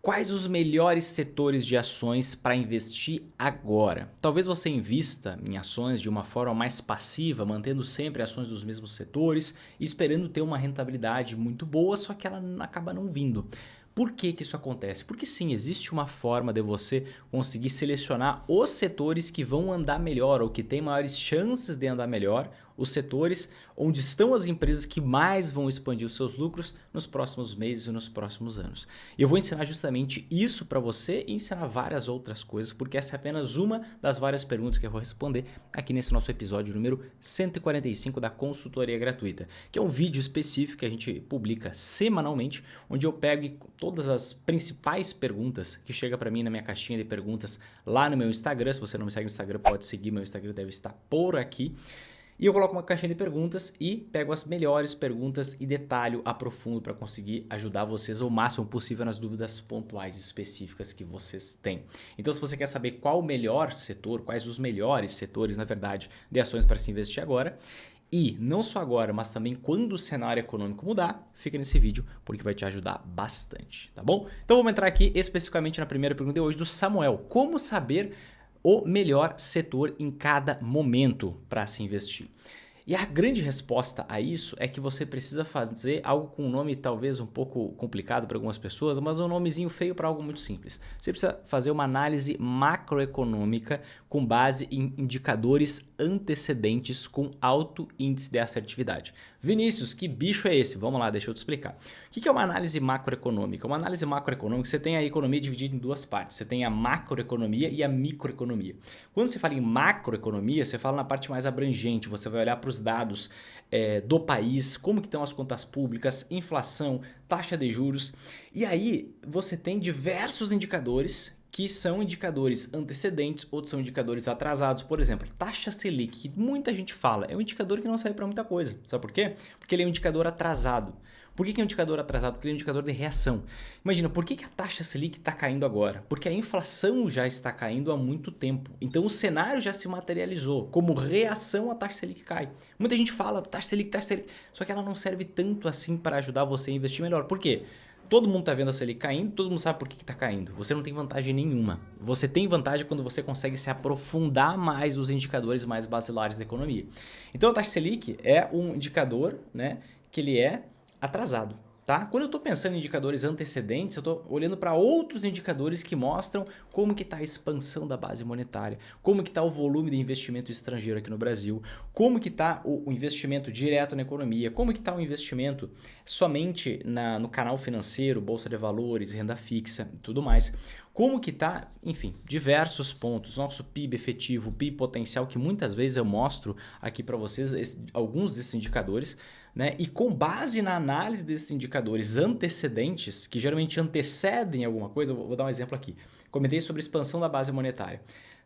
Quais os melhores setores de ações para investir agora? Talvez você invista em ações de uma forma mais passiva, mantendo sempre ações dos mesmos setores e esperando ter uma rentabilidade muito boa, só que ela acaba não vindo. Por que que isso acontece? Porque sim, existe uma forma de você conseguir selecionar os setores que vão andar melhor ou que têm maiores chances de andar melhor, os setores onde estão as empresas que mais vão expandir os seus lucros nos próximos meses e nos próximos anos. E eu vou ensinar justamente isso para você e ensinar várias outras coisas, porque essa é apenas uma das várias perguntas que eu vou responder aqui nesse nosso episódio número 145 da Consultoria Gratuita, que é um vídeo específico que a gente publica semanalmente, onde eu pego todas as principais perguntas que chegam para mim na minha caixinha de perguntas lá no meu Instagram. Se você não me segue no Instagram, pode seguir, meu Instagram deve estar por aqui. E eu coloco uma caixinha de perguntas e pego as melhores perguntas e detalho, aprofundo para conseguir ajudar vocês o máximo possível nas dúvidas pontuais e específicas que vocês têm. Então, se você quer saber qual o melhor setor, quais os melhores setores, na verdade, de ações para se investir agora, e não só agora, mas também quando o cenário econômico mudar, fica nesse vídeo porque vai te ajudar bastante, tá bom? Então vamos entrar aqui especificamente na primeira pergunta de hoje do Samuel. Como saber o melhor setor em cada momento para se investir? E a grande resposta a isso é que você precisa fazer algo com um nome talvez um pouco complicado para algumas pessoas, mas um nomezinho feio para algo muito simples. Você precisa fazer uma análise macroeconômica com base em indicadores antecedentes com alto índice de assertividade. Vinícius, que bicho é esse? Vamos lá, deixa eu te explicar. O que é uma análise macroeconômica? Uma análise macroeconômica, você tem a economia dividida em duas partes. Você tem a macroeconomia e a microeconomia. Quando você fala em macroeconomia, você fala na parte mais abrangente. Você vai olhar para os dados do país, como que estão as contas públicas, inflação, taxa de juros. E aí você tem diversos indicadores que são indicadores antecedentes, outros são indicadores atrasados. Por exemplo, taxa Selic, que muita gente fala, é um indicador que não serve para muita coisa. Sabe por quê? Porque ele é um indicador atrasado. Por que é um indicador atrasado? Porque ele é um indicador de reação. Imagina, por que a taxa Selic está caindo agora? Porque a inflação já está caindo há muito tempo. Então o cenário já se materializou. Como reação, a taxa Selic cai. Muita gente fala taxa Selic, só que ela não serve tanto assim para ajudar você a investir melhor. Por quê? Todo mundo está vendo a Selic caindo, todo mundo sabe por que está caindo. Você não tem vantagem nenhuma. Você tem vantagem quando você consegue se aprofundar mais nos indicadores mais basilares da economia. Então a taxa Selic é um indicador, né, que ele é atrasado. Tá? Quando eu estou pensando em indicadores antecedentes, eu estou olhando para outros indicadores que mostram como que está a expansão da base monetária, como que está o volume de investimento estrangeiro aqui no Brasil, como que está o investimento direto na economia, como que está o investimento somente no canal financeiro, bolsa de valores, renda fixa e tudo mais. Como que está, enfim, diversos pontos, nosso PIB efetivo, PIB potencial, que muitas vezes eu mostro aqui para vocês alguns desses indicadores, né? E com base na análise desses indicadores antecedentes, que geralmente antecedem alguma coisa, eu vou dar um exemplo aqui. Comentei sobre expansão da base monetária.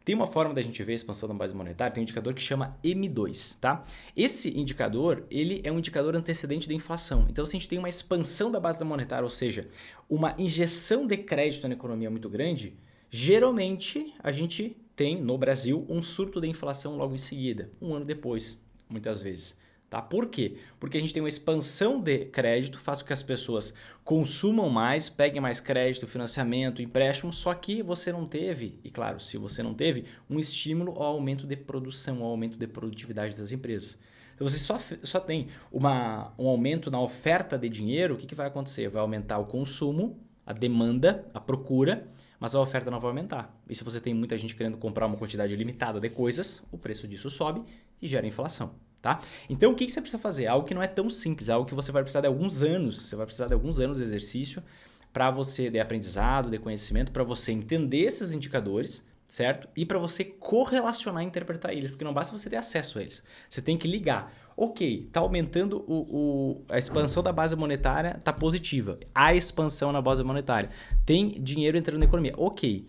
Tem uma forma da gente ver a expansão da base monetária, tem um indicador que chama M2, tá? Esse indicador, ele é um indicador antecedente da inflação. Então, se a gente tem uma expansão da base monetária, ou seja, uma injeção de crédito na economia muito grande, geralmente a gente tem no Brasil um surto de inflação logo em seguida, um ano depois, muitas vezes. Tá? Por quê? Porque a gente tem uma expansão de crédito, faz com que as pessoas consumam mais, peguem mais crédito, financiamento, empréstimo, só que você não teve, e claro, se você não teve, um estímulo ao aumento de produção, ao aumento de produtividade das empresas. Se você só tem um aumento na oferta de dinheiro, o que vai acontecer? Vai aumentar o consumo, a demanda, a procura, mas a oferta não vai aumentar. E se você tem muita gente querendo comprar uma quantidade limitada de coisas, o preço disso sobe e gera inflação. Tá? Então o que você precisa fazer? Algo que não é tão simples, algo que você vai precisar de alguns anos. Você vai precisar de alguns anos de exercício para você, de aprendizado, de conhecimento, para você entender esses indicadores, certo? E para você correlacionar e interpretar eles, porque não basta você ter acesso a eles. Você tem que ligar. Ok, está aumentando a expansão da base monetária, está positiva. A expansão na base monetária. Tem dinheiro entrando na economia. Ok.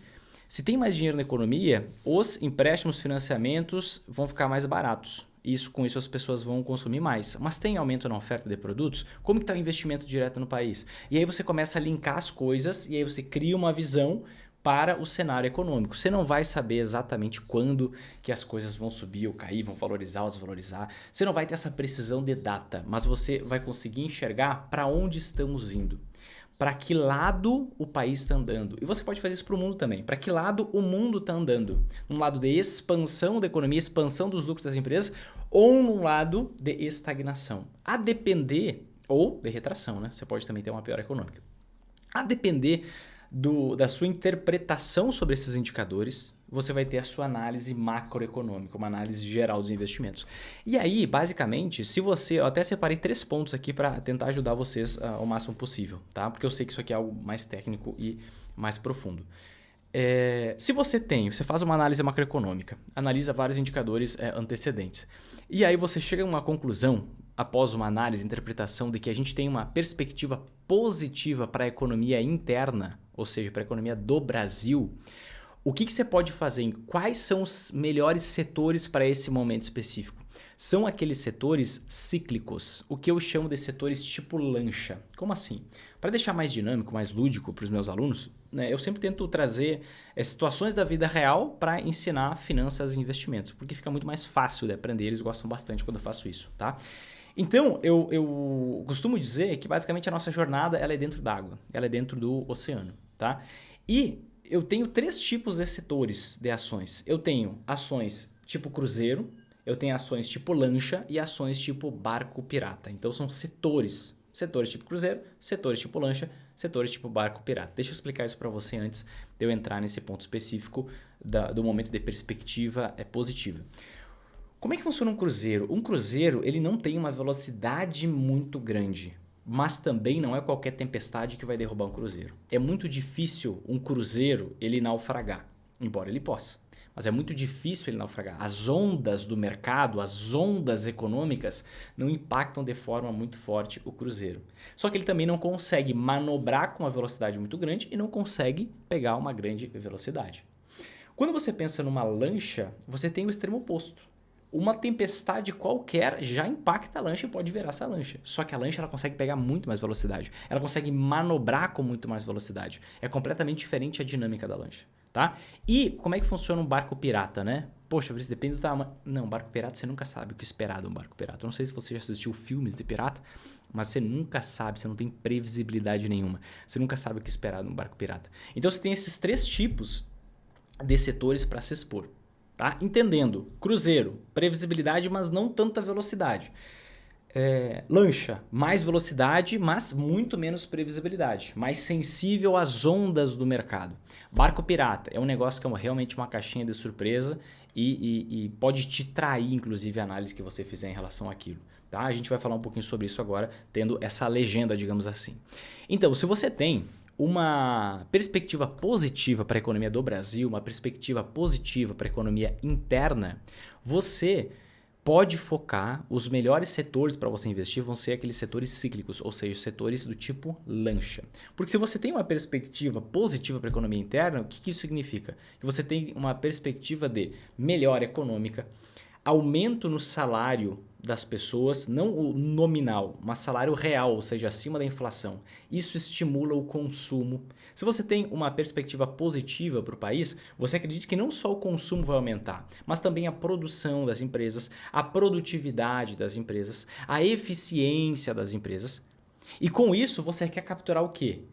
Se tem mais dinheiro na economia, os empréstimos, financiamentos vão ficar mais baratos. Com isso as pessoas vão consumir mais. Mas tem aumento na oferta de produtos? Como está o investimento direto no país? E aí você começa a linkar as coisas e aí você cria uma visão para o cenário econômico. Você não vai saber exatamente quando que as coisas vão subir ou cair, vão valorizar ou desvalorizar. Você não vai ter essa precisão de data, mas você vai conseguir enxergar para onde estamos indo. para que lado o país está andando. E você pode fazer isso para o mundo também. Para que lado o mundo está andando? Num lado de expansão da economia, expansão dos lucros das empresas, ou num lado de estagnação. A depender, ou de retração, né? Você pode também ter uma piora econômica. A depender da sua interpretação sobre esses indicadores, você vai ter a sua análise macroeconômica, uma análise geral dos investimentos. E aí, basicamente, se você... Eu até separei 3 pontos aqui para tentar ajudar vocês ao máximo possível, tá? Porque eu sei que isso aqui é algo mais técnico e mais profundo. Se você faz uma análise macroeconômica, analisa vários indicadores antecedentes, e aí você chega a uma conclusão, após uma análise, interpretação, de que a gente tem uma perspectiva positiva para a economia interna, ou seja, para a economia do Brasil, o que você pode fazer? Quais são os melhores setores para esse momento específico? São aqueles setores cíclicos, o que eu chamo de setores tipo lancha. Como assim? Para deixar mais dinâmico, mais lúdico para os meus alunos, né, eu sempre tento trazer situações da vida real para ensinar finanças e investimentos, porque fica muito mais fácil de aprender, eles gostam bastante quando eu faço isso, tá? Então, eu costumo dizer que basicamente a nossa jornada ela é dentro d'água, ela é dentro do oceano, tá? E eu tenho 3 tipos de setores de ações. Eu tenho ações tipo cruzeiro, eu tenho ações tipo lancha e ações tipo barco pirata. Então são setores. Setores tipo cruzeiro, setores tipo lancha, setores tipo barco pirata. Deixa eu explicar isso para você antes de eu entrar nesse ponto específico do momento de perspectiva positiva. Como é que funciona um cruzeiro? Um cruzeiro ele não tem uma velocidade muito grande, mas também não é qualquer tempestade que vai derrubar um cruzeiro. É muito difícil um cruzeiro ele naufragar, embora ele possa. Mas é muito difícil ele naufragar. As ondas do mercado, as ondas econômicas não impactam de forma muito forte o cruzeiro. Só que ele também não consegue manobrar com uma velocidade muito grande e não consegue pegar uma grande velocidade. Quando você pensa numa lancha, você tem o extremo oposto. Uma tempestade qualquer já impacta a lancha e pode virar essa lancha. Só que a lancha ela consegue pegar muito mais velocidade. Ela consegue manobrar com muito mais velocidade. É completamente diferente a dinâmica da lancha. Tá? E como é que funciona um barco pirata, né? Poxa, isso depende do tamanho. Não, barco pirata você nunca sabe o que esperar de um barco pirata. Eu não sei se você já assistiu filmes de pirata, mas você nunca sabe, você não tem previsibilidade nenhuma. Você nunca sabe o que esperar de um barco pirata. Então você tem esses 3 tipos de setores para se expor. Tá? Entendendo, cruzeiro, previsibilidade, mas não tanta velocidade. Lancha, mais velocidade, mas muito menos previsibilidade. Mais sensível às ondas do mercado. Barco pirata é um negócio que é realmente uma caixinha de surpresa e pode te trair, inclusive, a análise que você fizer em relação àquilo. Tá? A gente vai falar um pouquinho sobre isso agora, tendo essa legenda, digamos assim. Então, se você tem uma perspectiva positiva para a economia do Brasil, uma perspectiva positiva para a economia interna, você pode focar, os melhores setores para você investir vão ser aqueles setores cíclicos, ou seja, setores do tipo lancha. Porque se você tem uma perspectiva positiva para a economia interna, o que isso significa? Que você tem uma perspectiva de melhora econômica, aumento no salário das pessoas, não o nominal, mas salário real, ou seja, acima da inflação. Isso estimula o consumo. Se você tem uma perspectiva positiva para o país, você acredita que não só o consumo vai aumentar, mas também a produção das empresas, a produtividade das empresas, a eficiência das empresas. E com isso você quer capturar o quê?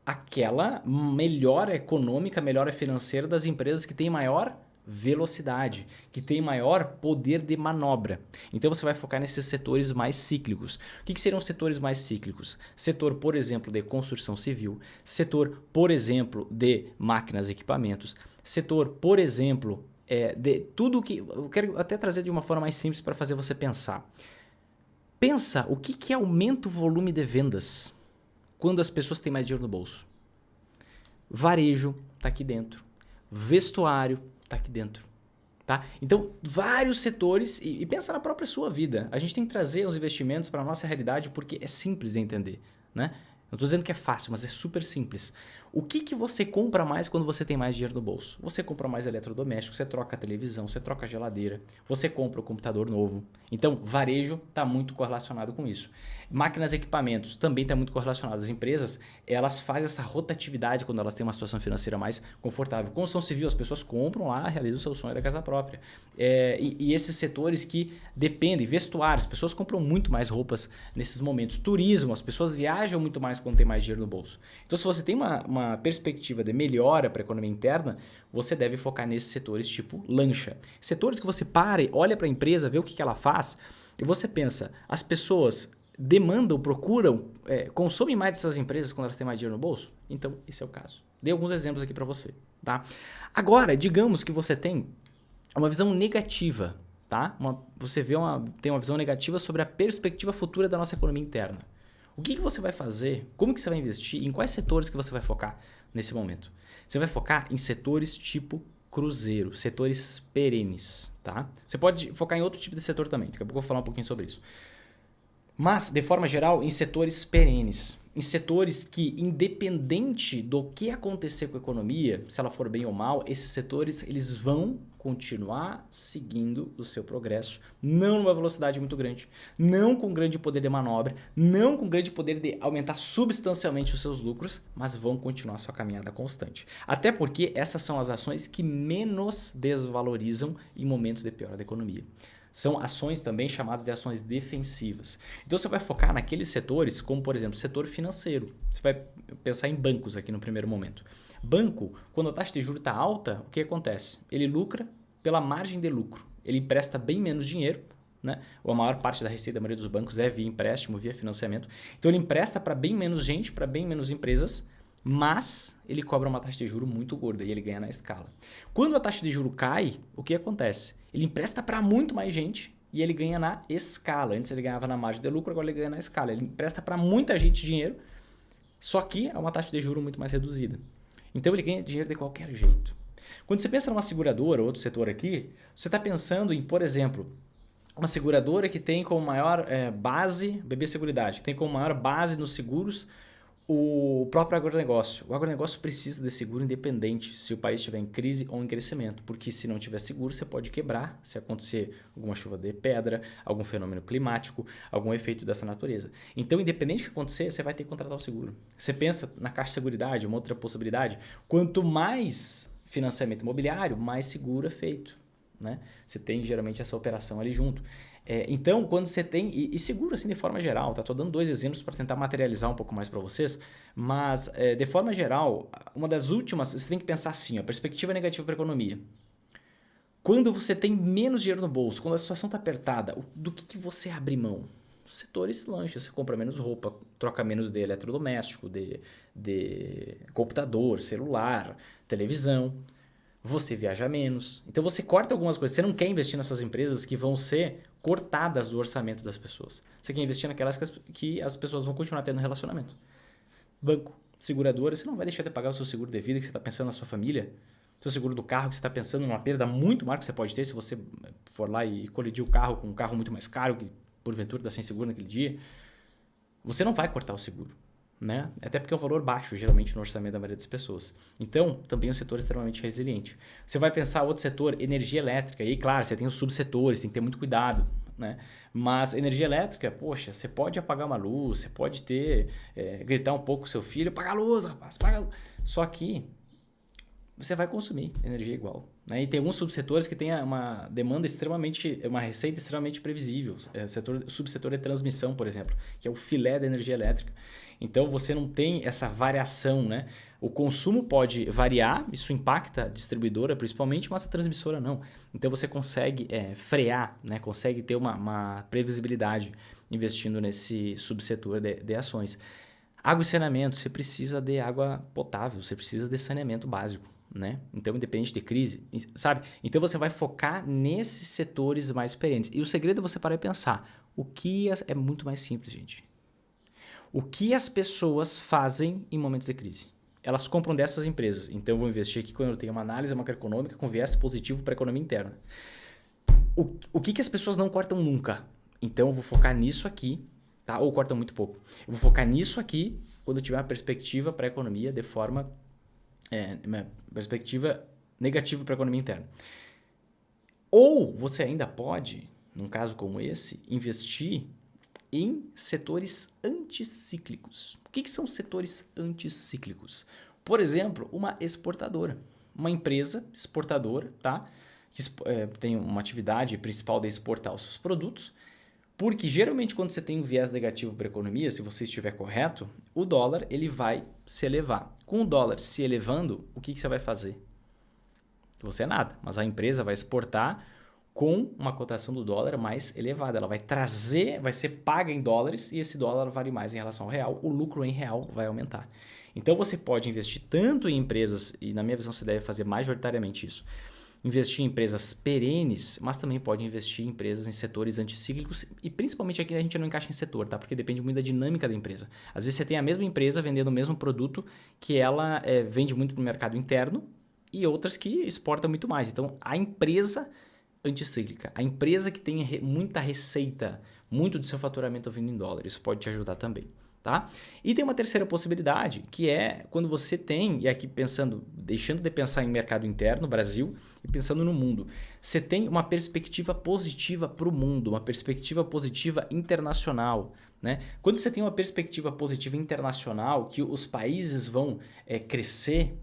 Aquela melhora econômica, melhora financeira das empresas que têm maior velocidade, que tem maior poder de manobra. Então você vai focar nesses setores mais cíclicos. O que seriam os setores mais cíclicos? Setor, por exemplo, de construção civil, setor, por exemplo, de máquinas e equipamentos, setor, por exemplo, de tudo que... Eu quero até trazer de uma forma mais simples para fazer você pensar. Pensa o que aumenta o volume de vendas quando as pessoas têm mais dinheiro no bolso. Varejo está aqui dentro. Vestuário está aqui dentro. Tá? Então, vários setores e pensa na própria sua vida. A gente tem que trazer os investimentos para a nossa realidade porque é simples de entender. Né? Eu estou dizendo que é fácil, mas é super simples. O que você compra mais quando você tem mais dinheiro no bolso? Você compra mais eletrodoméstico, você troca a televisão, você troca a geladeira, você compra o computador novo. Então, varejo está muito correlacionado com isso. Máquinas e equipamentos também está muito correlacionado. As empresas, elas fazem essa rotatividade quando elas têm uma situação financeira mais confortável. Construção civil, as pessoas compram lá, realizam o seu sonho da casa própria. E esses setores que dependem, vestuários, as pessoas compram muito mais roupas nesses momentos. Turismo, as pessoas viajam muito mais quando tem mais dinheiro no bolso. Então, se você tem uma perspectiva de melhora para a economia interna, você deve focar nesses setores tipo lancha. Setores que você para, olha para a empresa, vê o que ela faz e você pensa, as pessoas demandam, procuram, consomem mais dessas empresas quando elas têm mais dinheiro no bolso? Então, esse é o caso. Dei alguns exemplos aqui para você. Tá? Agora, digamos que você tem uma visão negativa. Tá? Você tem uma visão negativa sobre a perspectiva futura da nossa economia interna. O que você vai fazer? Como que você vai investir? Em quais setores que você vai focar nesse momento? Você vai focar em setores tipo cruzeiro, setores perenes. Tá? Você pode focar em outro tipo de setor também. Daqui a pouco eu vou falar um pouquinho sobre isso. Mas, de forma geral, em setores perenes. Em setores que, independente do que acontecer com a economia, se ela for bem ou mal, esses setores eles vão continuar seguindo o seu progresso, não numa velocidade muito grande, não com grande poder de manobra, não com grande poder de aumentar substancialmente os seus lucros, mas vão continuar sua caminhada constante. Até porque essas são as ações que menos desvalorizam em momentos de piora da economia. São ações também chamadas de ações defensivas. Então você vai focar naqueles setores, como por exemplo, o setor financeiro. Você vai pensar em bancos aqui no primeiro momento. Banco, quando a taxa de juros está alta, o que acontece? Ele lucra pela margem de lucro. Ele empresta bem menos dinheiro, né? Ou a maior parte da receita da maioria dos bancos é via empréstimo, via financiamento. Então ele empresta para bem menos gente, para bem menos empresas, mas ele cobra uma taxa de juros muito gorda e ele ganha na escala. Quando a taxa de juros cai, o que acontece? Ele empresta para muito mais gente e ele ganha na escala. Antes ele ganhava na margem de lucro, agora ele ganha na escala. Ele empresta para muita gente dinheiro, só que é uma taxa de juros muito mais reduzida. Então ele ganha dinheiro de qualquer jeito. Quando você pensa numa seguradora, outro setor aqui, você está pensando em, por exemplo, uma seguradora que tem como maior base, BB Seguridade, tem como maior base nos seguros o próprio agronegócio. O agronegócio precisa de seguro independente se o país estiver em crise ou em crescimento, porque se não tiver seguro, você pode quebrar se acontecer alguma chuva de pedra, algum fenômeno climático, algum efeito dessa natureza. Então, independente do que acontecer, você vai ter que contratar o seguro. Você pensa na Caixa de Seguridade, uma outra possibilidade, quanto mais financiamento imobiliário, mais seguro é feito. Né? Você tem geralmente essa operação ali junto. Então, quando você tem, e seguro assim de forma geral, tá? Estou dando 2 exemplos para tentar materializar um pouco mais para vocês, mas de forma geral, uma das últimas, você tem que pensar assim, a perspectiva negativa para a economia. Quando você tem menos dinheiro no bolso, quando a situação está apertada, do que você abre mão? Setores lanches, você compra menos roupa, troca menos de eletrodoméstico, de computador, celular, televisão. Você viaja menos. Então você corta algumas coisas. Você não quer investir nessas empresas que vão ser cortadas do orçamento das pessoas. Você quer investir naquelas que as pessoas vão continuar tendo relacionamento. Banco, seguradora, você não vai deixar de pagar o seu seguro de vida que você está pensando na sua família. Seu seguro do carro que você está pensando numa perda muito maior que você pode ter se você for lá e colidir o carro com um carro muito mais caro que porventura está sem seguro naquele dia. Você não vai cortar o seguro. Né? Até porque é um valor baixo, geralmente, no orçamento da maioria das pessoas. Então, também é um setor extremamente resiliente. Você vai pensar outro setor, energia elétrica. E, claro, você tem os subsetores, tem que ter muito cuidado. Né? Mas energia elétrica, poxa, você pode apagar uma luz, você pode gritar um pouco com seu filho, apaga a luz, rapaz, apaga a luz. Só que você vai consumir energia igual. Né? E tem alguns subsetores que têm uma demanda uma receita extremamente previsível. O subsetor de transmissão, por exemplo, que é o filé da energia elétrica. Então você não tem essa variação, né? O consumo pode variar, isso impacta a distribuidora principalmente, mas a transmissora não. Então você consegue frear, né? Consegue ter uma previsibilidade investindo nesse subsetor de ações. Água e saneamento, você precisa de água potável, você precisa de saneamento básico. Né? Então, independente de crise, sabe? Então você vai focar nesses setores mais perenes. E o segredo é você parar e pensar. É muito mais simples, gente. O que as pessoas fazem em momentos de crise? Elas compram dessas empresas. Então, eu vou investir aqui quando eu tenho uma análise macroeconômica com viés positivo para a economia interna. O que as pessoas não cortam nunca? Então, eu vou focar nisso aqui, tá? Ou cortam muito pouco. Eu vou focar nisso aqui, quando tiver uma perspectiva para a economia de forma... uma perspectiva negativa para a economia interna. Ou você ainda pode, num caso como esse, investir em setores anticíclicos. O que são setores anticíclicos? Por exemplo, uma exportadora. Uma empresa exportadora, tá? Que tem uma atividade principal de exportar os seus produtos, porque geralmente quando você tem um viés negativo para a economia, se você estiver correto, o dólar ele vai se elevar. Com o dólar se elevando, o que você vai fazer? Você é nada, mas a empresa vai exportar com uma cotação do dólar mais elevada. Ela vai trazer, vai ser paga em dólares e esse dólar vale mais em relação ao real. O lucro em real vai aumentar. Então você pode investir tanto em empresas, e na minha visão você deve fazer majoritariamente isso, investir em empresas perenes, mas também pode investir em empresas em setores anticíclicos e principalmente aqui a gente não encaixa em setor, tá? Porque depende muito da dinâmica da empresa. Às vezes você tem a mesma empresa vendendo o mesmo produto que ela vende muito para o mercado interno e outras que exportam muito mais. Então a empresa anticíclica, a empresa que tem muita receita, muito do seu faturamento vindo em dólar, isso pode te ajudar também. Tá? E tem uma terceira possibilidade, que é quando você tem, e aqui pensando, deixando de pensar em mercado interno, Brasil, e pensando no mundo, você tem uma perspectiva positiva para o mundo, uma perspectiva positiva internacional. Né? Quando você tem uma perspectiva positiva internacional, que os países vão crescer,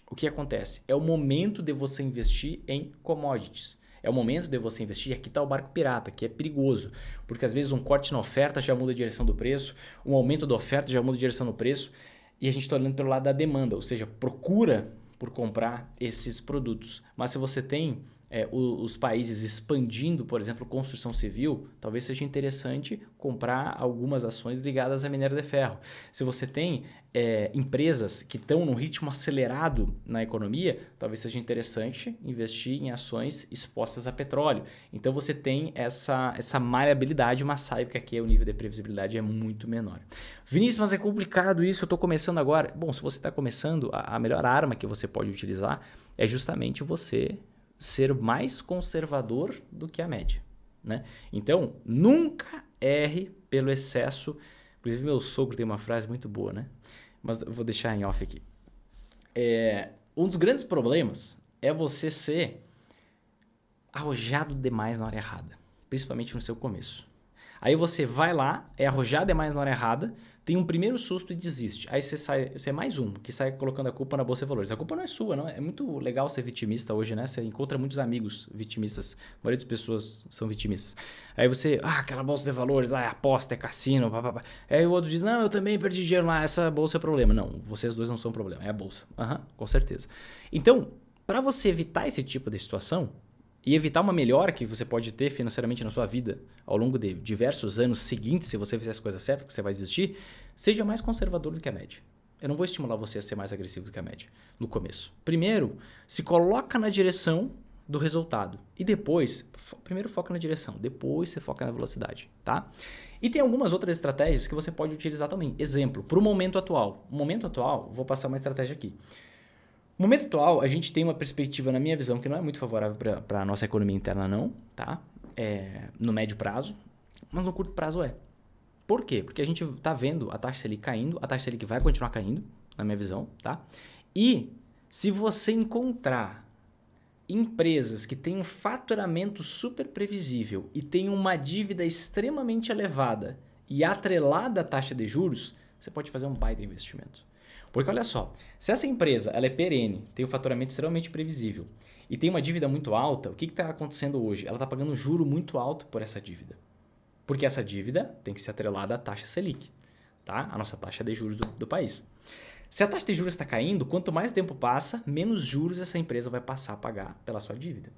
o que acontece? É o momento de você investir em commodities. É o momento de você investir. Aqui está o barco pirata, que é perigoso, porque às vezes um corte na oferta já muda a direção do preço, um aumento da oferta já muda a direção do preço, e a gente está olhando pelo lado da demanda, ou seja, procura por comprar esses produtos. Mas se você tem os países expandindo, por exemplo, construção civil, talvez seja interessante comprar algumas ações ligadas a minério de ferro. Se você tem empresas que estão num ritmo acelerado na economia, talvez seja interessante investir em ações expostas a petróleo. Então você tem essa maleabilidade, mas saiba que aqui o nível de previsibilidade é muito menor. Vinícius, mas é complicado isso, eu estou começando agora. Bom, se você está começando, a melhor arma que você pode utilizar é justamente você ser mais conservador do que a média. Né? Então, nunca erre pelo excesso. Inclusive, meu sogro tem uma frase muito boa, né? Mas eu vou deixar em off aqui. Um dos grandes problemas é você ser arrojado demais na hora errada, principalmente no seu começo. Aí você vai lá, é arrojado demais na hora errada, tem um primeiro susto e desiste. Aí você é mais um que sai colocando a culpa na Bolsa de Valores. A culpa não é sua, não. É muito legal ser vitimista hoje, né? Você encontra muitos amigos vitimistas. A maioria das pessoas são vitimistas. Aí você, aquela Bolsa de Valores lá é aposta, é cassino, papapá. Aí o outro diz, não, eu também perdi dinheiro lá, essa Bolsa é problema. Não, vocês dois não são problema, é a Bolsa. Com certeza. Então, para você evitar esse tipo de situação, e evitar uma melhora que você pode ter financeiramente na sua vida ao longo de diversos anos seguintes, se você fizer as coisas certas, que você vai existir, seja mais conservador do que a média. Eu não vou estimular você a ser mais agressivo do que a média no começo. Primeiro, se coloca na direção do resultado. E depois, primeiro foca na direção, depois você foca na velocidade. Tá? E tem algumas outras estratégias que você pode utilizar também. Exemplo, para o momento atual. No momento atual, vou passar uma estratégia aqui. No momento atual, a gente tem uma perspectiva, na minha visão, que não é muito favorável para a nossa economia interna, não, tá? No médio prazo, mas no curto prazo é. Por quê? Porque a gente está vendo a taxa Selic caindo, a taxa Selic vai continuar caindo, na minha visão, tá? E se você encontrar empresas que têm um faturamento super previsível e têm uma dívida extremamente elevada e atrelada à taxa de juros, você pode fazer um baita investimento. Porque olha só, se essa empresa ela é perene, tem um faturamento extremamente previsível e tem uma dívida muito alta, o que está acontecendo hoje? Ela está pagando um juro muito alto por essa dívida. Porque essa dívida tem que ser atrelada à taxa Selic, tá? A nossa taxa de juros do país. Se a taxa de juros está caindo, quanto mais tempo passa, menos juros essa empresa vai passar a pagar pela sua dívida.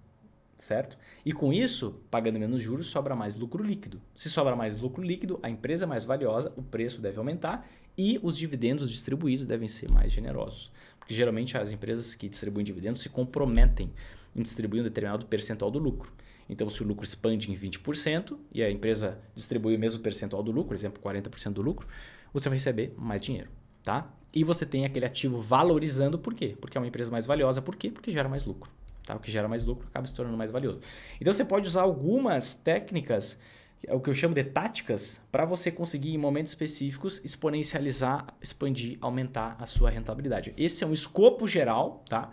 Certo? E com isso, pagando menos juros, sobra mais lucro líquido. Se sobra mais lucro líquido, a empresa é mais valiosa, o preço deve aumentar e os dividendos distribuídos devem ser mais generosos. Porque geralmente as empresas que distribuem dividendos se comprometem em distribuir um determinado percentual do lucro. Então, se o lucro expande em 20% e a empresa distribui o mesmo percentual do lucro, por exemplo, 40% do lucro, você vai receber mais dinheiro. Tá? E você tem aquele ativo valorizando, por quê? Porque é uma empresa mais valiosa, por quê? Porque gera mais lucro. Tá? O que gera mais lucro acaba se tornando mais valioso. Então você pode usar algumas técnicas é o que eu chamo de táticas, para você conseguir em momentos específicos exponencializar, expandir, aumentar a sua rentabilidade. Esse é um escopo geral, tá,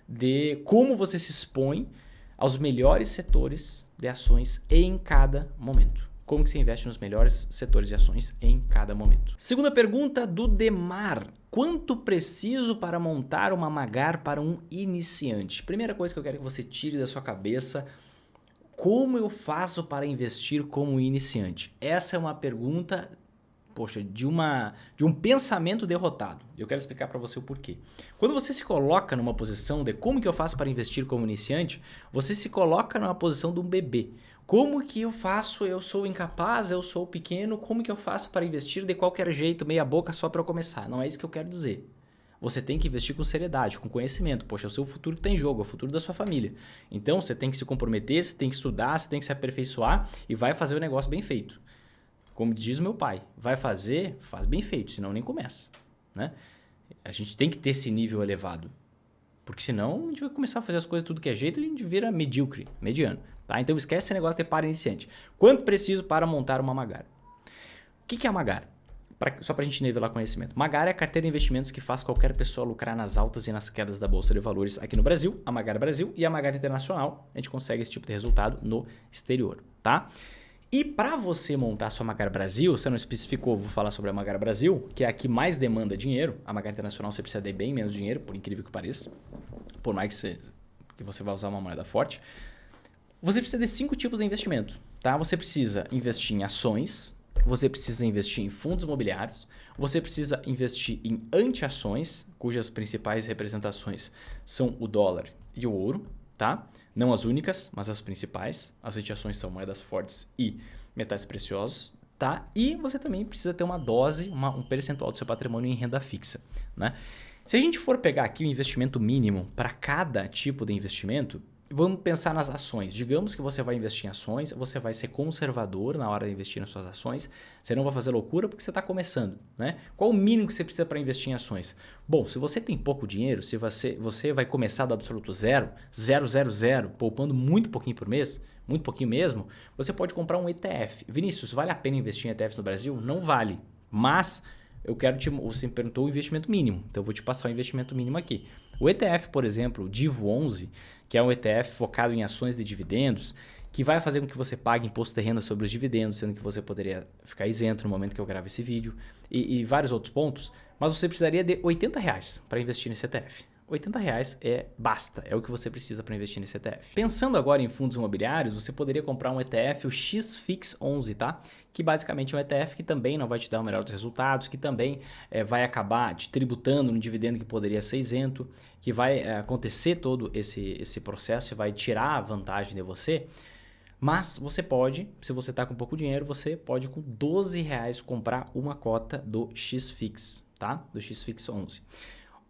de como você se expõe aos melhores setores de ações em cada momento. Como que você investe nos melhores setores de ações em cada momento. Segunda pergunta do Demar. Quanto preciso para montar uma Magar para um iniciante? Primeira coisa que eu quero que você tire da sua cabeça: como eu faço para investir como iniciante? Essa é uma pergunta, poxa, de um pensamento derrotado. Eu quero explicar para você o porquê. Quando você se coloca numa posição de como que eu faço para investir como iniciante, você se coloca numa posição de um bebê. Como que eu faço? Eu sou incapaz, eu sou pequeno, como que eu faço para investir de qualquer jeito, meia boca, só para eu começar? Não é isso que eu quero dizer. Você tem que investir com seriedade, com conhecimento. Poxa, é o seu futuro que está em jogo, é o futuro da sua família. Então você tem que se comprometer, você tem que estudar, você tem que se aperfeiçoar e vai fazer o negócio bem feito. Como diz o meu pai, vai fazer, faz bem feito, senão nem começa. Né? A gente tem que ter esse nível elevado. Porque senão a gente vai começar a fazer as coisas tudo que é jeito e a gente vira medíocre, mediano. Tá? Então esquece esse negócio de para iniciante. Quanto preciso para montar uma Magar? O que é a Magar? Só para a gente nivelar conhecimento. Magar é a carteira de investimentos que faz qualquer pessoa lucrar nas altas e nas quedas da Bolsa de Valores aqui no Brasil, a Magar Brasil e a Magar Internacional. A gente consegue esse tipo de resultado no exterior. Tá? E para você montar a sua Magar Brasil, você não especificou, vou falar sobre a Magar Brasil, que é a que mais demanda dinheiro. A Magar Internacional você precisa de bem menos dinheiro, por incrível que pareça. Por mais que você vai usar uma moeda forte. Você precisa de 5 tipos de investimento. Tá? Você precisa investir em ações, você precisa investir em fundos imobiliários, você precisa investir em anti-ações, cujas principais representações são o dólar e o ouro. Tá? Não as únicas, mas as principais. As anti-ações são moedas fortes e metais preciosos. Tá? E você também precisa ter uma dose, um percentual do seu patrimônio em renda fixa. Né? Se a gente for pegar aqui o investimento mínimo para cada tipo de investimento, vamos pensar nas ações. Digamos que você vai investir em ações, você vai ser conservador na hora de investir nas suas ações, você não vai fazer loucura porque você está começando. Né? Qual o mínimo que você precisa para investir em ações? Bom, se você tem pouco dinheiro, se você vai começar do absoluto zero, poupando muito pouquinho por mês, muito pouquinho mesmo, você pode comprar um ETF. Vinícius, vale a pena investir em ETFs no Brasil? Não vale, mas você me perguntou o investimento mínimo, então eu vou te passar o investimento mínimo aqui. O ETF, por exemplo, o Divo 11, que é um ETF focado em ações de dividendos, que vai fazer com que você pague imposto de renda sobre os dividendos, sendo que você poderia ficar isento no momento que eu gravo esse vídeo, e vários outros pontos, mas você precisaria de R$80 para investir nesse ETF. R$80 basta, é o que você precisa para investir nesse ETF. Pensando agora em fundos imobiliários, você poderia comprar um ETF, o XFIX11, tá? Que basicamente é um ETF que também não vai te dar o melhor dos resultados, que também vai acabar te tributando no dividendo que poderia ser isento, que vai acontecer todo esse processo e vai tirar a vantagem de você. Mas você pode, se você está com pouco dinheiro, você pode com R$12 comprar uma cota do XFIX, tá? Do XFIX11.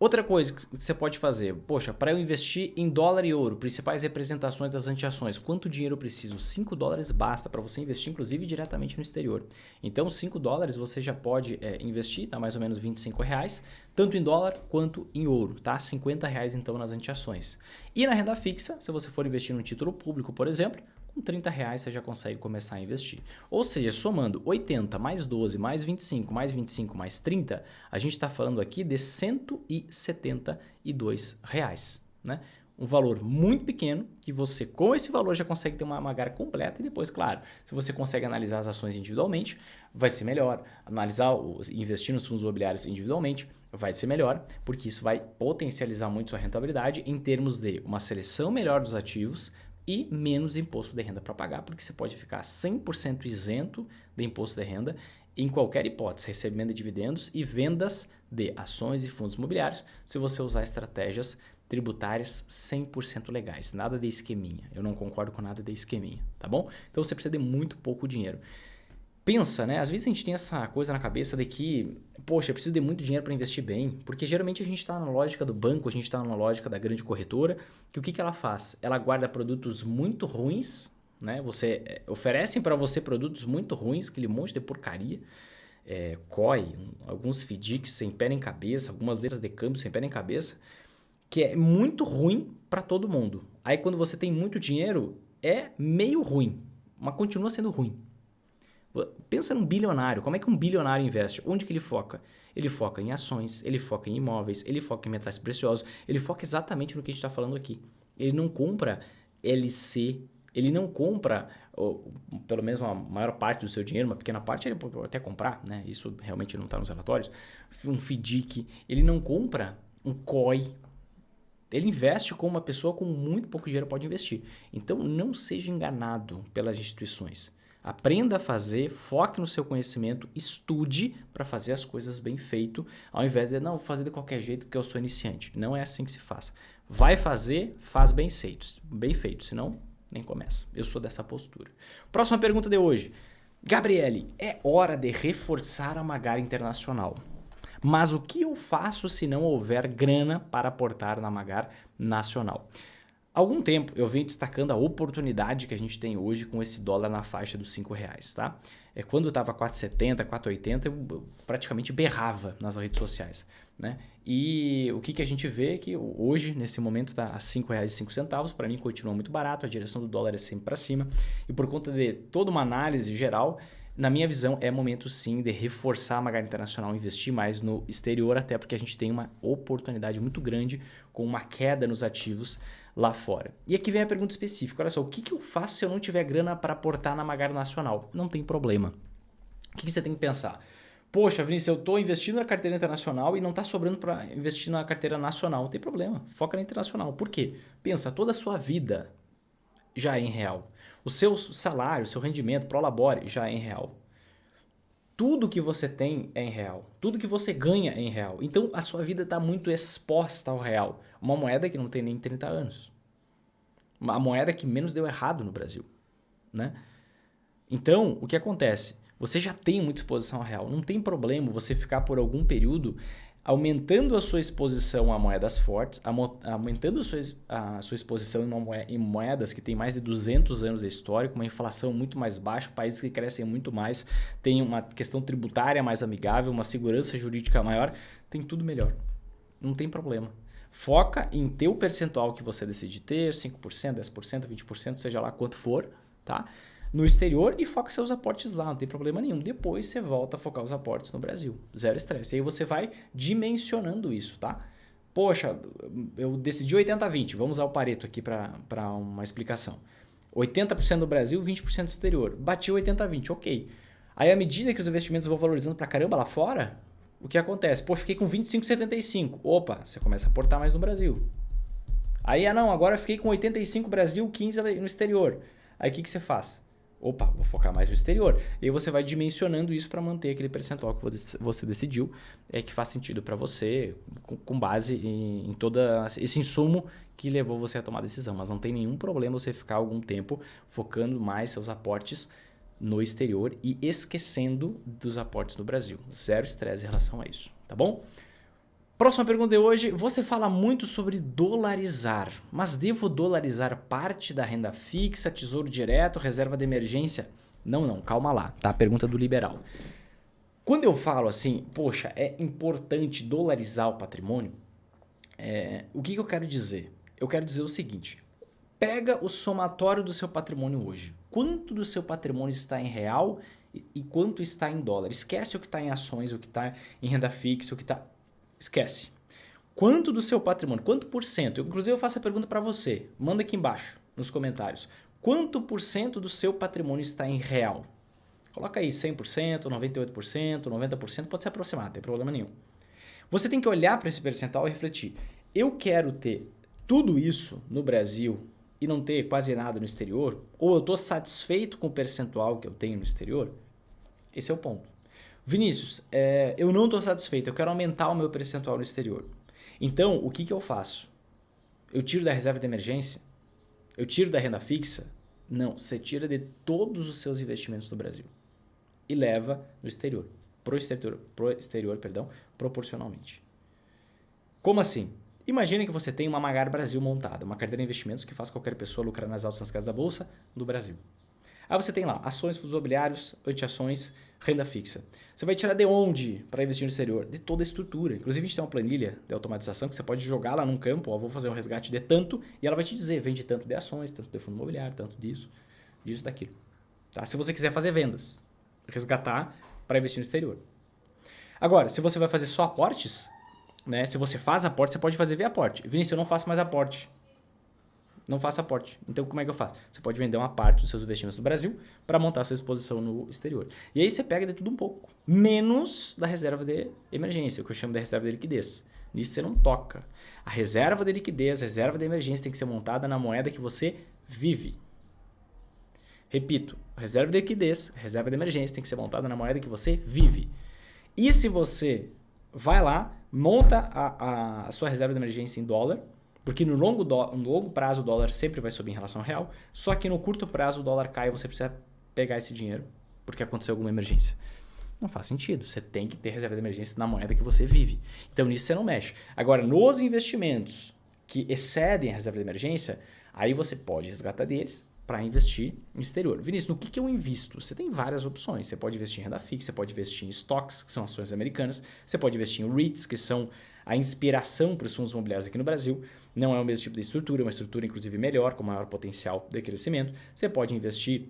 Outra coisa que você pode fazer, poxa, para eu investir em dólar e ouro, principais representações das anti-ações, quanto dinheiro eu preciso? $5 basta para você investir, inclusive diretamente no exterior. Então, $5 você já pode investir, tá mais ou menos R$25, tanto em dólar quanto em ouro, tá? R$50 então nas anti-ações. E na renda fixa, se você for investir num título público, por exemplo, com R$30 você já consegue começar a investir. Ou seja, somando 80 mais 12 mais 25 mais 25 mais 30, a gente está falando aqui de R$172. Né? Um valor muito pequeno que você, com esse valor, já consegue ter uma Magar completa e depois, claro, se você consegue analisar as ações individualmente, vai ser melhor. Investir nos fundos imobiliários individualmente vai ser melhor, porque isso vai potencializar muito sua rentabilidade em termos de uma seleção melhor dos ativos, e menos imposto de renda para pagar, porque você pode ficar 100% isento de imposto de renda em qualquer hipótese, recebimento de dividendos e vendas de ações e fundos imobiliários, se você usar estratégias tributárias 100% legais, nada de esqueminha. Eu não concordo com nada de esqueminha, tá bom? Então você precisa de muito pouco dinheiro. Pensa, né? Às vezes a gente tem essa coisa na cabeça de que, poxa, eu preciso de muito dinheiro para investir bem, porque geralmente a gente está na lógica do banco, a gente está na lógica da grande corretora, que o que ela faz? Ela guarda produtos muito ruins, né? Oferecem para você produtos muito ruins, aquele monte de porcaria, COI, alguns FDICs sem pé nem cabeça, algumas letras de câmbio sem pé nem cabeça, que é muito ruim para todo mundo. Aí quando você tem muito dinheiro, é meio ruim, mas continua sendo ruim. Pensa num bilionário. Como é que um bilionário investe? Onde que ele foca? Ele foca em ações, ele foca em imóveis, ele foca em metais preciosos, ele foca exatamente no que a gente está falando aqui. Ele não compra LC, ele não compra, ou, pelo menos a maior parte do seu dinheiro, uma pequena parte ele pode até comprar, né? Isso realmente não está nos relatórios, um FDIC, ele não compra um COI, ele investe como uma pessoa com muito pouco dinheiro pode investir. Então não seja enganado pelas instituições. Aprenda a fazer, foque no seu conhecimento, estude para fazer as coisas bem feito, ao invés de, não, vou fazer de qualquer jeito porque eu sou iniciante. Não é assim que se faz. Vai fazer, faz bem feito, senão nem começa. Eu sou dessa postura. Próxima pergunta de hoje. Gabriele, é hora de reforçar a Magar Internacional. Mas o que eu faço se não houver grana para aportar na Magar Nacional? Há algum tempo eu venho destacando a oportunidade que a gente tem hoje com esse dólar na faixa dos R$5, tá? Quando eu estava 4,70, 4,80, eu praticamente berrava nas redes sociais, né? E o que a gente vê é que hoje, nesse momento, está a R$5,05, para mim continua muito barato, a direção do dólar é sempre para cima, e por conta de toda uma análise geral, na minha visão, é momento sim de reforçar a Magar Internacional, investir mais no exterior, até porque a gente tem uma oportunidade muito grande com uma queda nos ativos lá fora. E aqui vem a pergunta específica, olha só, o que eu faço se eu não tiver grana para aportar na Magar Nacional? Não tem problema. O que você tem que pensar? Poxa, Vinícius, eu estou investindo na carteira internacional e não está sobrando para investir na carteira nacional. Não tem problema, foca na internacional. Por quê? Pensa, toda a sua vida já é em real. O seu salário, o seu rendimento, prolabore, já é em real. Tudo que você tem é em real. Tudo que você ganha é em real. Então, a sua vida está muito exposta ao real. Uma moeda que não tem nem 30 anos. Uma moeda que menos deu errado no Brasil, né? Então, o que acontece? Você já tem muita exposição ao real. Não tem problema você ficar por algum período aumentando a sua exposição a moedas fortes, aumentando a sua exposição em moedas que têm mais de 200 anos de história, com uma inflação muito mais baixa, países que crescem muito mais, tem uma questão tributária mais amigável, uma segurança jurídica maior, tem tudo melhor. Não tem problema. Foca em ter o percentual que você decide ter, 5%, 10%, 20%, seja lá quanto for, tá? No exterior e foca seus aportes lá, não tem problema nenhum. Depois você volta a focar os aportes no Brasil, zero estresse. Aí você vai dimensionando isso, tá? Poxa, eu decidi 80-20, vamos usar o Pareto aqui para uma explicação. 80% no Brasil, 20% no exterior. Bati 80-20, ok. Aí à medida que os investimentos vão valorizando pra caramba lá fora, o que acontece? Poxa, fiquei com 25,75. Opa, você começa a aportar mais no Brasil. Aí, não, agora eu fiquei com 85 Brasil, 15 no exterior. Aí o que você faz? Opa, vou focar mais no exterior. E aí você vai dimensionando isso para manter aquele percentual que você decidiu, que faz sentido para você, com base em todo esse insumo que levou você a tomar a decisão. Mas não tem nenhum problema você ficar algum tempo focando mais seus aportes no exterior e esquecendo dos aportes no Brasil. Zero estresse em relação a isso, tá bom? Próxima pergunta de hoje, você fala muito sobre dolarizar, mas devo dolarizar parte da renda fixa, tesouro direto, reserva de emergência? Não, calma lá, tá? Pergunta do liberal. Quando eu falo assim, poxa, é importante dolarizar o patrimônio, o que eu quero dizer? Eu quero dizer o seguinte, pega o somatório do seu patrimônio hoje. Quanto do seu patrimônio está em real e quanto está em dólar? Esquece o que está em ações, o que está em renda fixa, o que está... Esquece. Quanto do seu patrimônio? Quanto por cento? Inclusive eu faço a pergunta para você. Manda aqui embaixo nos comentários. Quanto por cento do seu patrimônio está em real? Coloca aí 100%, 98%, 90%, pode se aproximar, não tem problema nenhum. Você tem que olhar para esse percentual e refletir. Eu quero ter tudo isso no Brasil e não ter quase nada no exterior? Ou eu estou satisfeito com o percentual que eu tenho no exterior? Esse é o ponto. Vinícius, eu não estou satisfeito, eu quero aumentar o meu percentual no exterior. Então, o que eu faço? Eu tiro da reserva de emergência? Eu tiro da renda fixa? Não, você tira de todos os seus investimentos no Brasil e leva no exterior, pro exterior, proporcionalmente. Como assim? Imagina que você tem uma Magar Brasil montada, uma carteira de investimentos que faz qualquer pessoa lucrar nas altas nas casas da bolsa do Brasil. Aí você tem lá ações, fundos imobiliários, anti-ações, renda fixa. Você vai tirar de onde para investir no exterior? De toda a estrutura. Inclusive a gente tem uma planilha de automatização que você pode jogar lá num campo, vou fazer um resgate de tanto, e ela vai te dizer, vende tanto de ações, tanto de fundo imobiliário, tanto disso, daquilo. Tá? Se você quiser fazer vendas. resgatar para investir no exterior. Agora, se você vai fazer só aportes, né? Se você faz aporte, você pode fazer via aporte. Vinícius, eu não faço mais aporte. Não faço aporte. Então, como é que eu faço? Você pode vender uma parte dos seus investimentos no Brasil para montar a sua exposição no exterior. E aí você pega de tudo um pouco. Menos da reserva de emergência, o que eu chamo de reserva de liquidez. Nisso você não toca. A reserva de liquidez, a reserva de emergência tem que ser montada na moeda que você vive. Repito, a reserva de liquidez, a reserva de emergência tem que ser montada na moeda que você vive. E se você vai lá, monta a sua reserva de emergência em dólar, porque no longo prazo o dólar sempre vai subir em relação ao real, só que no curto prazo o dólar cai e você precisa pegar esse dinheiro porque aconteceu alguma emergência. Não faz sentido. Você tem que ter reserva de emergência na moeda que você vive. Então nisso você não mexe. Agora, nos investimentos que excedem a reserva de emergência, aí você pode resgatar deles para investir no exterior. Vinícius, no que eu invisto? Você tem várias opções. Você pode investir em renda fixa, você pode investir em stocks, que são ações americanas, você pode investir em REITs, que são a inspiração para os fundos imobiliários aqui no Brasil. Não é o mesmo tipo de estrutura, é uma estrutura inclusive melhor, com maior potencial de crescimento. Você pode investir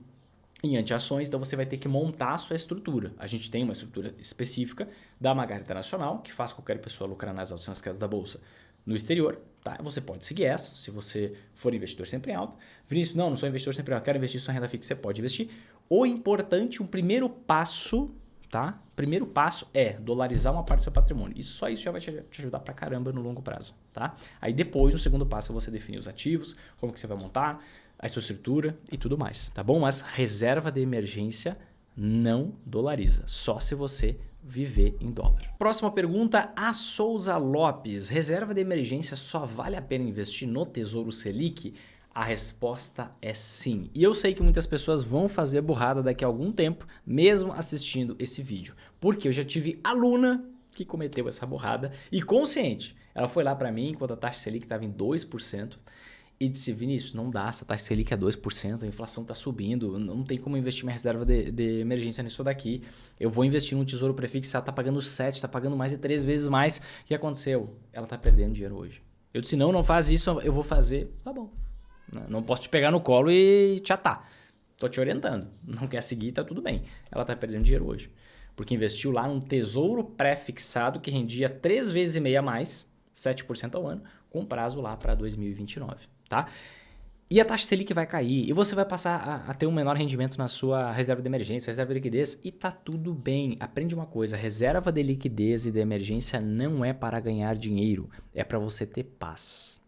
em anti-ações, então você vai ter que montar a sua estrutura. A gente tem uma estrutura específica da Magari Internacional, que faz qualquer pessoa lucrar nas altas e nas quedas da bolsa no exterior. Tá? Você pode seguir essa, se você for investidor sempre em alta. Vinícius, não sou investidor sempre em alta, quero investir só em renda fixa, você pode investir. O importante, o primeiro passo, tá? Primeiro passo é dolarizar uma parte do seu patrimônio. Só isso já vai te ajudar pra caramba no longo prazo, tá? Aí depois, no segundo passo, você definir os ativos, como que você vai montar, a sua estrutura e tudo mais, tá bom? Mas reserva de emergência não dolariza, só se você viver em dólar. Próxima pergunta, a Souza Lopes. Reserva de emergência só vale a pena investir no Tesouro Selic? A resposta é sim. E eu sei que muitas pessoas vão fazer burrada daqui a algum tempo, mesmo assistindo esse vídeo. Porque eu já tive aluna que cometeu essa burrada e consciente. Ela foi lá para mim enquanto a taxa Selic estava em 2%. E disse, Vinícius, não dá, essa taxa Selic é 2%, a inflação está subindo, não tem como investir minha reserva de emergência nisso daqui. Eu vou investir num tesouro prefixado, está pagando 7, está pagando mais de 3 vezes mais. O que aconteceu? Ela está perdendo dinheiro hoje. Eu disse, não faz isso, eu vou fazer. Tá bom. Não posso te pegar no colo e te atar. Tô te orientando. Não quer seguir, tá tudo bem. Ela está perdendo dinheiro hoje. Porque investiu lá num tesouro pré-fixado que rendia 3 vezes e meia a mais, 7% ao ano, com prazo lá para 2029. Tá? E a taxa Selic vai cair e você vai passar a ter um menor rendimento na sua reserva de emergência, reserva de liquidez e tá tudo bem. Aprende uma coisa, reserva de liquidez e de emergência não é para ganhar dinheiro, é para você ter paz.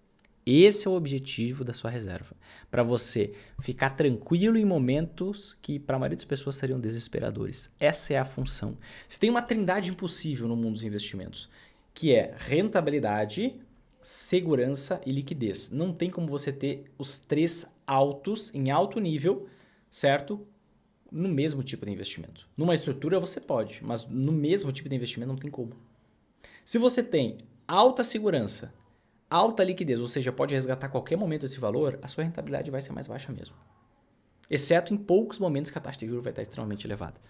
Esse é o objetivo da sua reserva, para você ficar tranquilo em momentos que para a maioria das pessoas seriam desesperadores. Essa é a função. Você tem uma trindade impossível no mundo dos investimentos, que é rentabilidade, segurança e liquidez. Não tem como você ter os três altos, em alto nível, certo? No mesmo tipo de investimento. Numa estrutura você pode, mas no mesmo tipo de investimento não tem como. Se você tem alta segurança, alta liquidez, ou seja, pode resgatar a qualquer momento esse valor, a sua rentabilidade vai ser mais baixa mesmo. Exceto em poucos momentos que a taxa de juros vai estar extremamente elevada.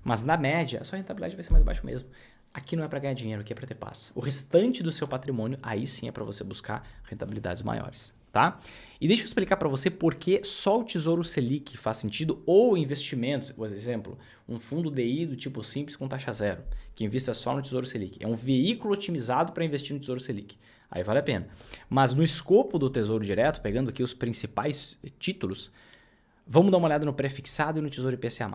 Mas na média, a sua rentabilidade vai ser mais baixa mesmo. Aqui não é para ganhar dinheiro, aqui é para ter paz. O restante do seu patrimônio, aí sim é para você buscar rentabilidades maiores, tá? E deixa eu explicar para você por que só o Tesouro Selic faz sentido ou investimentos, por exemplo, um fundo DI do tipo simples com taxa zero, que invista só no Tesouro Selic. É um veículo otimizado para investir no Tesouro Selic. Aí vale a pena. Mas no escopo do Tesouro Direto, pegando aqui os principais títulos, vamos dar uma olhada no pré-fixado e no Tesouro IPCA+.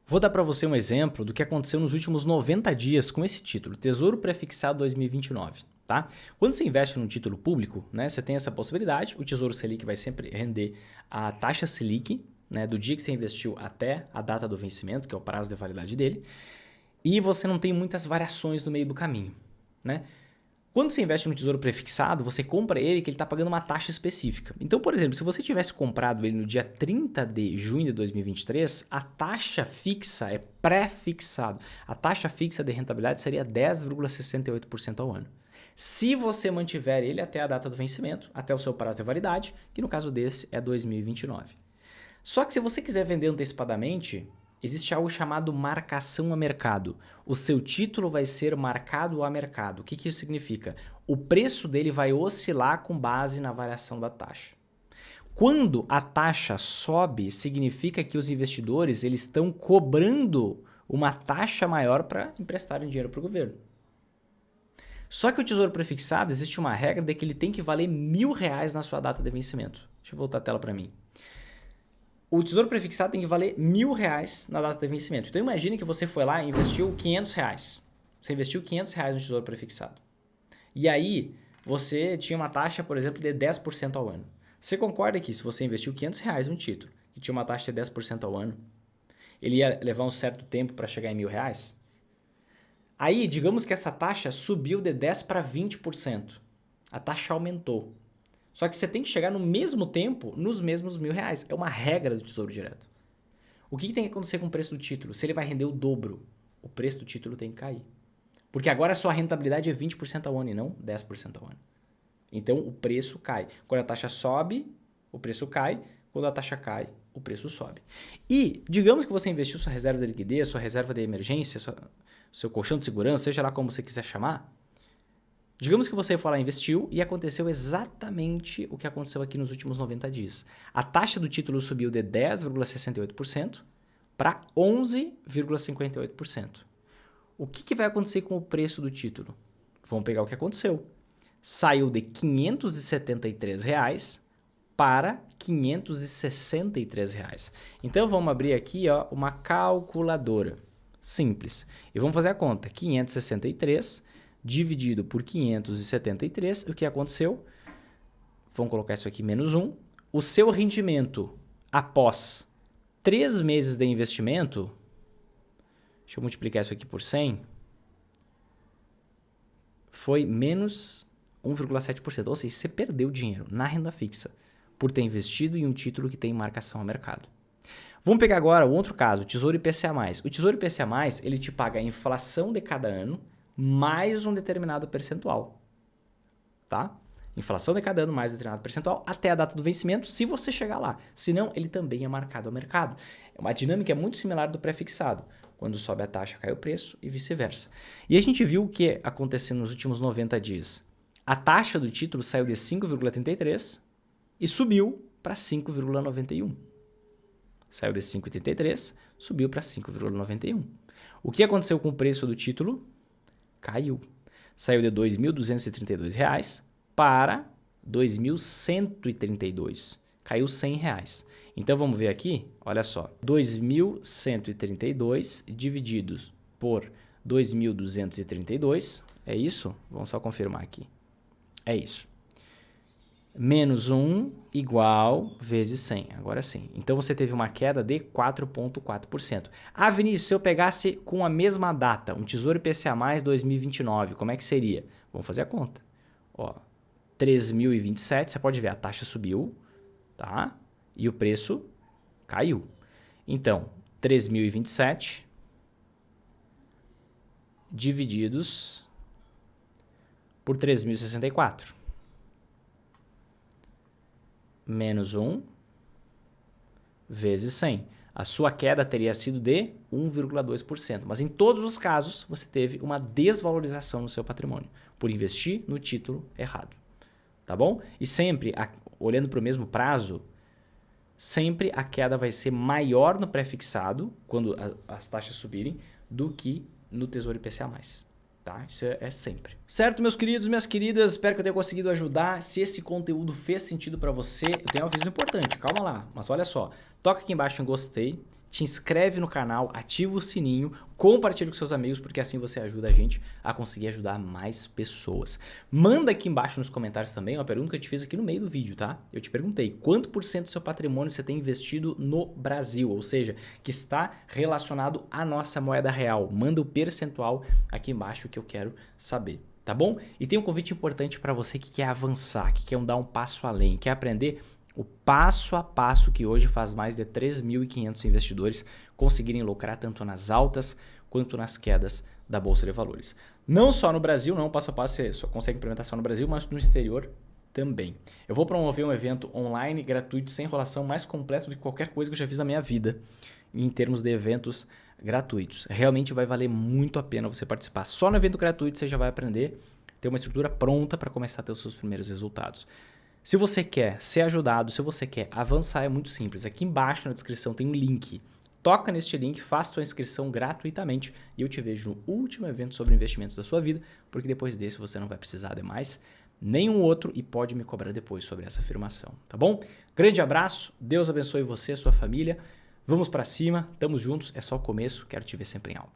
Vou dar para você um exemplo do que aconteceu nos últimos 90 dias com esse título, Tesouro Prefixado 2029. Tá? Quando você investe num título público, né, você tem essa possibilidade, o Tesouro Selic vai sempre render a taxa Selic, né, do dia que você investiu até a data do vencimento, que é o prazo de validade dele, e você não tem muitas variações no meio do caminho. Né? Quando você investe no tesouro prefixado, você compra ele que ele está pagando uma taxa específica. Então, por exemplo, se você tivesse comprado ele no dia 30 de junho de 2023, a taxa fixa é pré-fixado. A taxa fixa de rentabilidade seria 10,68% ao ano. Se você mantiver ele até a data do vencimento, até o seu prazo de validade, que no caso desse é 2029. Só que se você quiser vender antecipadamente, existe algo chamado marcação a mercado. O seu título vai ser marcado a mercado. O que isso significa? O preço dele vai oscilar com base na variação da taxa. Quando a taxa sobe, significa que os investidores eles estão cobrando uma taxa maior para emprestarem dinheiro para o governo. Só que o tesouro prefixado, existe uma regra de que ele tem que valer R$1.000 na sua data de vencimento. Deixa eu voltar a tela para mim. O tesouro prefixado tem que valer R$1.000 na data de vencimento. Então imagine que você foi lá e investiu R$500. Você investiu R$500 no tesouro prefixado. E aí você tinha uma taxa, por exemplo, de 10% ao ano. Você concorda que se você investiu R$500 no título, que tinha uma taxa de 10% ao ano, ele ia levar um certo tempo para chegar em R$1.000? Aí, digamos que essa taxa subiu de 10% para 20%. A taxa aumentou. Só que você tem que chegar no mesmo tempo, nos mesmos R$1.000. É uma regra do Tesouro Direto. O que tem que acontecer com o preço do título? Se ele vai render o dobro, o preço do título tem que cair. Porque agora a sua rentabilidade é 20% ao ano e não 10% ao ano. Então, o preço cai. Quando a taxa sobe, o preço cai. Quando a taxa cai, o preço sobe. E, digamos que você investiu sua reserva de liquidez, sua reserva de emergência, seu colchão de segurança, seja lá como você quiser chamar. Digamos que você foi lá e investiu e aconteceu exatamente o que aconteceu aqui nos últimos 90 dias. A taxa do título subiu de 10,68% para 11,58%. O que vai acontecer com o preço do título? Vamos pegar o que aconteceu. Saiu de R$ 573 para R$ 563. Então vamos abrir aqui uma calculadora simples e vamos fazer a conta. 563 dividido por 573, o que aconteceu? Vamos colocar isso aqui menos 1. O seu rendimento após 3 meses de investimento, deixa eu multiplicar isso aqui por 100, foi menos 1,7%. Ou seja, você perdeu dinheiro na renda fixa por ter investido em um título que tem marcação ao mercado. Vamos pegar agora o outro caso, o Tesouro IPCA+. O Tesouro IPCA+, ele te paga a inflação de cada ano mais um determinado percentual. Tá? Inflação de cada ano mais um determinado percentual até a data do vencimento, se você chegar lá. Senão, ele também é marcado ao mercado. É uma dinâmica muito similar do pré-fixado. Quando sobe a taxa, cai o preço e vice-versa. E a gente viu o que aconteceu nos últimos 90 dias. A taxa do título saiu de 5,33 e subiu para 5,91. Saiu de 5,33, subiu para 5,91. O que aconteceu com o preço do título? Caiu. Saiu de R$ 2.232 para R$ 2.132. Caiu R$ 100. Então vamos ver aqui, olha só. 2.132 divididos por 2.232, é isso? Vamos só confirmar aqui. É isso. Menos 1 igual vezes 100. Agora sim. Então você teve uma queda de 4,4%. Ah, Vinícius, se eu pegasse com a mesma data, um Tesouro IPCA+ 2029, como é que seria? Vamos fazer a conta. 3.027, você pode ver, a taxa subiu, tá? E o preço caiu. Então, 3.027 divididos por 3.064. Menos 1 vezes 100. A sua queda teria sido de 1,2%. Mas em todos os casos, você teve uma desvalorização no seu patrimônio por investir no título errado. Tá bom? E sempre, olhando para o mesmo prazo, sempre a queda vai ser maior no pré-fixado, quando as taxas subirem, do que no Tesouro IPCA+. Tá? Isso é sempre. Certo, meus queridos, minhas queridas, espero que eu tenha conseguido ajudar. Se esse conteúdo fez sentido para você, eu tenho um aviso importante, calma lá, mas olha só, toca aqui embaixo em gostei, te inscreve no canal, ativa o sininho, compartilha com seus amigos, porque assim você ajuda a gente a conseguir ajudar mais pessoas. Manda aqui embaixo nos comentários também uma pergunta que eu te fiz aqui no meio do vídeo, tá? Eu te perguntei quanto por cento do seu patrimônio você tem investido no Brasil, ou seja, que está relacionado à nossa moeda real. Manda o percentual aqui embaixo que eu quero saber. Tá bom? E tem um convite importante para você que quer avançar, que quer dar um passo além, quer aprender o passo a passo que hoje faz mais de 3.500 investidores conseguirem lucrar tanto nas altas quanto nas quedas da Bolsa de Valores. Não só no Brasil, não, passo a passo você só consegue implementar só no Brasil, mas no exterior também. Eu vou promover um evento online, gratuito, sem enrolação, mais completo do que qualquer coisa que eu já fiz na minha vida, em termos de eventos gratuitos. Realmente vai valer muito a pena você participar. Só no evento gratuito você já vai aprender, ter uma estrutura pronta para começar a ter os seus primeiros resultados. Se você quer ser ajudado, se você quer avançar, é muito simples. Aqui embaixo na descrição tem um link. Toca neste link, faça sua inscrição gratuitamente e eu te vejo no último evento sobre investimentos da sua vida, porque depois desse você não vai precisar de mais nenhum outro e pode me cobrar depois sobre essa afirmação, tá bom? Grande abraço, Deus abençoe você e sua família. Vamos pra cima, tamo juntos, é só o começo, quero te ver sempre em alta.